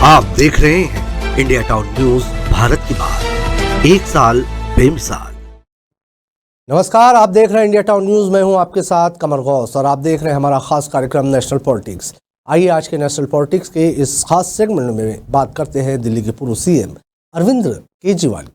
आप देख रहे हैं इंडिया टाउन न्यूज, भारत की बात, एक साल बेमिसाल। नमस्कार, आप देख रहे हैं इंडिया टाउन न्यूज। मैं हूं आपके साथ कमर गौस और आप देख रहे हैं हमारा खास कार्यक्रम नेशनल पॉलिटिक्स। आइए आज के नेशनल पॉलिटिक्स के इस खास सेगमेंट में बात करते हैं दिल्ली के पूर्व सीएम अरविंद केजरीवाल की।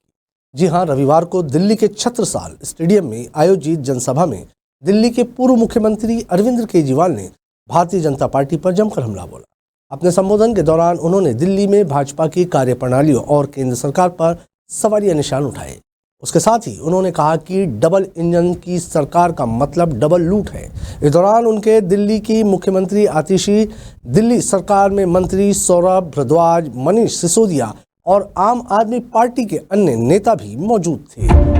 जी हां, रविवार को दिल्ली के छत्रसाल स्टेडियम में आयोजित जनसभा में दिल्ली के पूर्व मुख्यमंत्री अरविंद केजरीवाल ने भारतीय जनता पार्टी पर जमकर हमला बोला। अपने संबोधन के दौरान उन्होंने दिल्ली में भाजपा की कार्यप्रणालियों और केंद्र सरकार पर सवालिया निशान उठाए। उसके साथ ही उन्होंने कहा कि डबल इंजन की सरकार का मतलब डबल लूट है। इस दौरान उनके दिल्ली की मुख्यमंत्री आतिशी, दिल्ली सरकार में मंत्री सौरभ भारद्वाज, मनीष सिसोदिया और आम आदमी पार्टी के अन्य नेता भी मौजूद थे।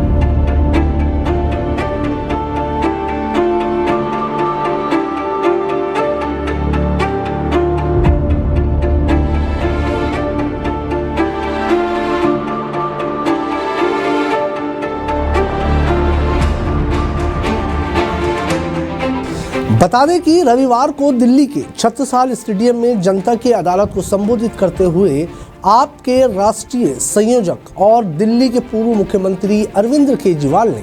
बता दें कि रविवार को दिल्ली के छत्रसाल स्टेडियम में जनता की अदालत को संबोधित करते हुए आपके राष्ट्रीय संयोजक और दिल्ली के पूर्व मुख्यमंत्री अरविंद केजरीवाल ने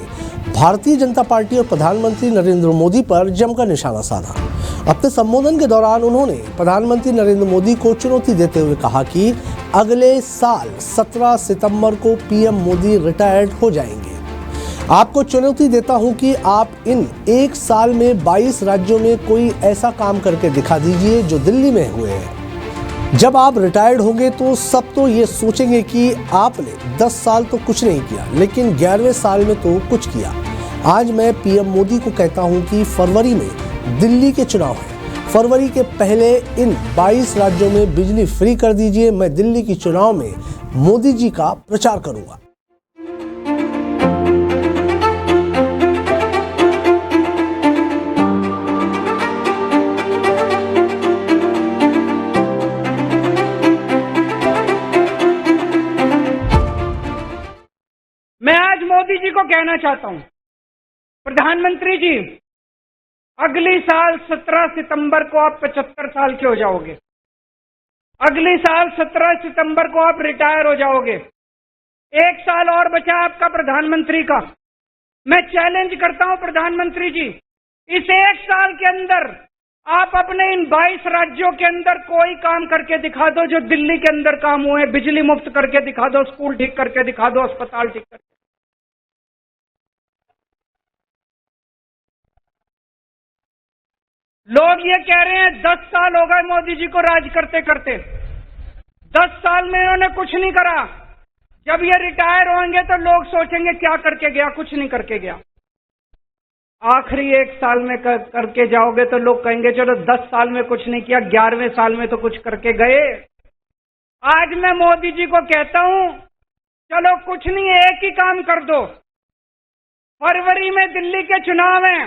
भारतीय जनता पार्टी और प्रधानमंत्री नरेंद्र मोदी पर जमकर निशाना साधा। अपने संबोधन के दौरान उन्होंने प्रधानमंत्री नरेंद्र मोदी को चुनौती देते हुए कहा कि अगले साल 17 सितंबर को पीएम मोदी रिटायर्ड हो जाएंगे। आपको चुनौती देता हूं कि आप इन एक साल में 22 राज्यों में कोई ऐसा काम करके दिखा दीजिए जो दिल्ली में हुए हैं। जब आप रिटायर्ड होंगे तो सब तो ये सोचेंगे कि आपने 10 साल तो कुछ नहीं किया, लेकिन 11वें साल में तो कुछ किया। आज मैं पीएम मोदी को कहता हूं कि फरवरी में दिल्ली के चुनाव है। फरवरी के पहले इन 22 राज्यों में बिजली फ्री कर दीजिए। मैं दिल्ली की चुनाव में मोदी जी का प्रचार करूंगा। मैं आज मोदी जी को कहना चाहता हूं, प्रधानमंत्री जी, अगली साल 17 सितंबर को आप 75 साल के हो जाओगे। अगली साल 17 सितंबर को आप रिटायर हो जाओगे। एक साल और बचा आपका प्रधानमंत्री का। मैं चैलेंज करता हूं प्रधानमंत्री जी, इस एक साल के अंदर आप अपने इन 22 राज्यों के अंदर कोई काम करके दिखा दो जो दिल्ली के अंदर काम हुए। बिजली मुफ्त करके दिखा दो, स्कूल ठीक करके दिखा दो, अस्पताल ठीक करके। लोग ये कह रहे हैं 10 साल हो गए मोदी जी को राज करते करते, 10 साल में इन्होंने कुछ नहीं करा। जब ये रिटायर होंगे तो लोग सोचेंगे क्या करके गया, कुछ नहीं करके गया। आखिरी एक साल में करके जाओगे तो लोग कहेंगे चलो 10 साल में कुछ नहीं किया, 11वें साल में तो कुछ करके गए। आज मैं मोदी जी को कहता हूं, चलो कुछ नहीं, एक ही काम कर दो। फरवरी में दिल्ली के चुनाव हैं,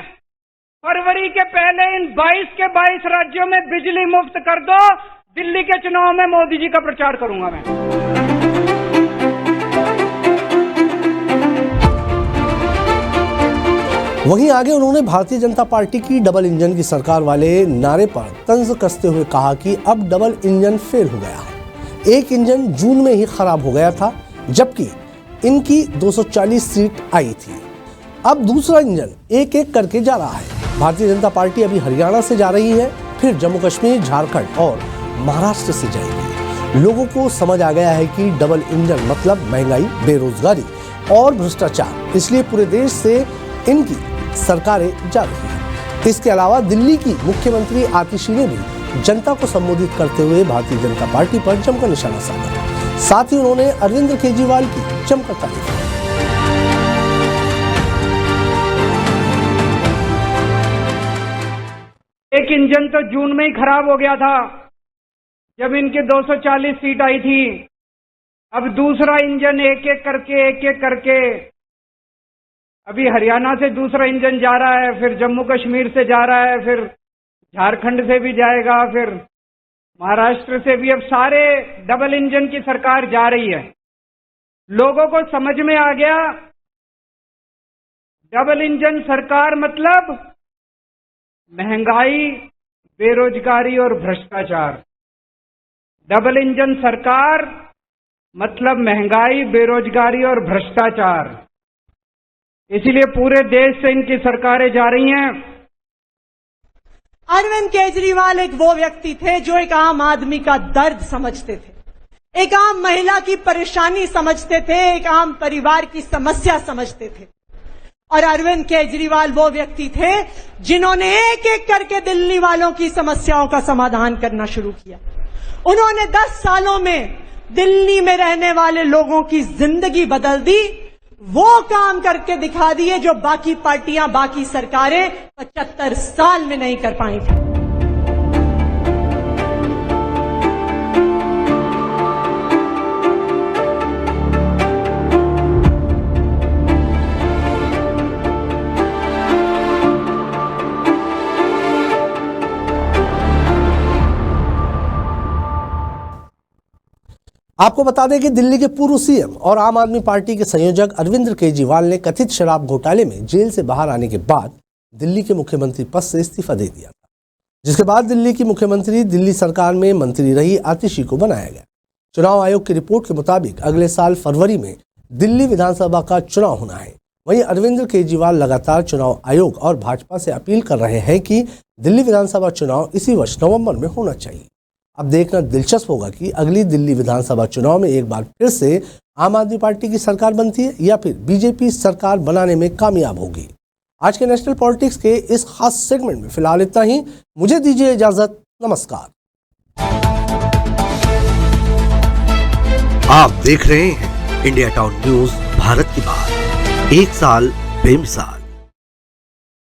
फरवरी के पहले इन 22 के 22 राज्यों में बिजली मुफ्त कर दो। दिल्ली के चुनाव में मोदी जी का प्रचार करूंगा मैं। वहीं आगे उन्होंने भारतीय जनता पार्टी की डबल इंजन की सरकार वाले नारे पर तंज कसते हुए कहा कि अब डबल इंजन फेल हो गया है। एक इंजन जून में ही खराब हो गया था, जबकि इनकी 240 सीट आई थी। अब दूसरा इंजन एक एक करके जा रहा है। भारतीय जनता पार्टी अभी हरियाणा से जा रही है, फिर जम्मू कश्मीर, झारखंड और महाराष्ट्र से जाएगी। लोगों को समझ आ गया है कि डबल इंजन मतलब महंगाई, बेरोजगारी और भ्रष्टाचार। इसलिए पूरे देश से इनकी सरकारें जा रही हैं। इसके अलावा दिल्ली की मुख्यमंत्री आतिशी ने भी जनता को संबोधित करते हुए भारतीय जनता पार्टी पर जमकर निशाना साधा। साथ ही उन्होंने अरविंद केजरीवाल की जमकर तारीफ की। एक इंजन तो जून में ही खराब हो गया था जब इनके 240 सीट आई थी। अब दूसरा इंजन एक एक करके अभी हरियाणा से दूसरा इंजन जा रहा है, फिर जम्मू कश्मीर से जा रहा है, फिर झारखंड से भी जाएगा, फिर महाराष्ट्र से भी। अब सारे डबल इंजन की सरकार जा रही है। लोगों को समझ में आ गया डबल इंजन सरकार मतलब महंगाई, बेरोजगारी और भ्रष्टाचार। डबल इंजन सरकार मतलब महंगाई, बेरोजगारी और भ्रष्टाचार। इसीलिए पूरे देश से इनकी सरकारें जा रही हैं। अरविंद केजरीवाल एक वो व्यक्ति थे जो एक आम आदमी का दर्द समझते थे, एक आम महिला की परेशानी समझते थे, एक आम परिवार की समस्या समझते थे। और अरविंद केजरीवाल वो व्यक्ति थे जिन्होंने एक एक करके दिल्ली वालों की समस्याओं का समाधान करना शुरू किया। उन्होंने 10 सालों में दिल्ली में रहने वाले लोगों की जिंदगी बदल दी, वो काम करके दिखा दिए जो बाकी पार्टियां, बाकी सरकारें 75 साल में नहीं कर पाई थी। आपको बता दें कि दिल्ली के पूर्व सीएम और आम आदमी पार्टी के संयोजक अरविंद केजरीवाल ने कथित शराब घोटाले में जेल से बाहर आने के बाद दिल्ली के मुख्यमंत्री पद से इस्तीफा दे दिया था, जिसके बाद दिल्ली की मुख्यमंत्री दिल्ली सरकार में मंत्री रही आतिशी को बनाया गया। चुनाव आयोग की रिपोर्ट के मुताबिक अगले साल फरवरी में दिल्ली विधानसभा का चुनाव होना है। वहीं अरविंद केजरीवाल लगातार चुनाव आयोग और भाजपा से अपील कर रहे हैं कि दिल्ली विधानसभा चुनाव इसी वर्ष नवंबर में होना चाहिए। अब देखना दिलचस्प होगा कि अगली दिल्ली विधानसभा चुनाव में एक बार फिर से आम आदमी पार्टी की सरकार बनती है या फिर बीजेपी सरकार बनाने में कामयाब होगी। आज के नेशनल पॉलिटिक्स के इस खास सेगमेंट में फिलहाल इतना ही। मुझे दीजिए इजाजत। नमस्कार। आप देख रहे हैं इंडिया टाउन न्यूज भारत की बात, एक साल बेमिसाल।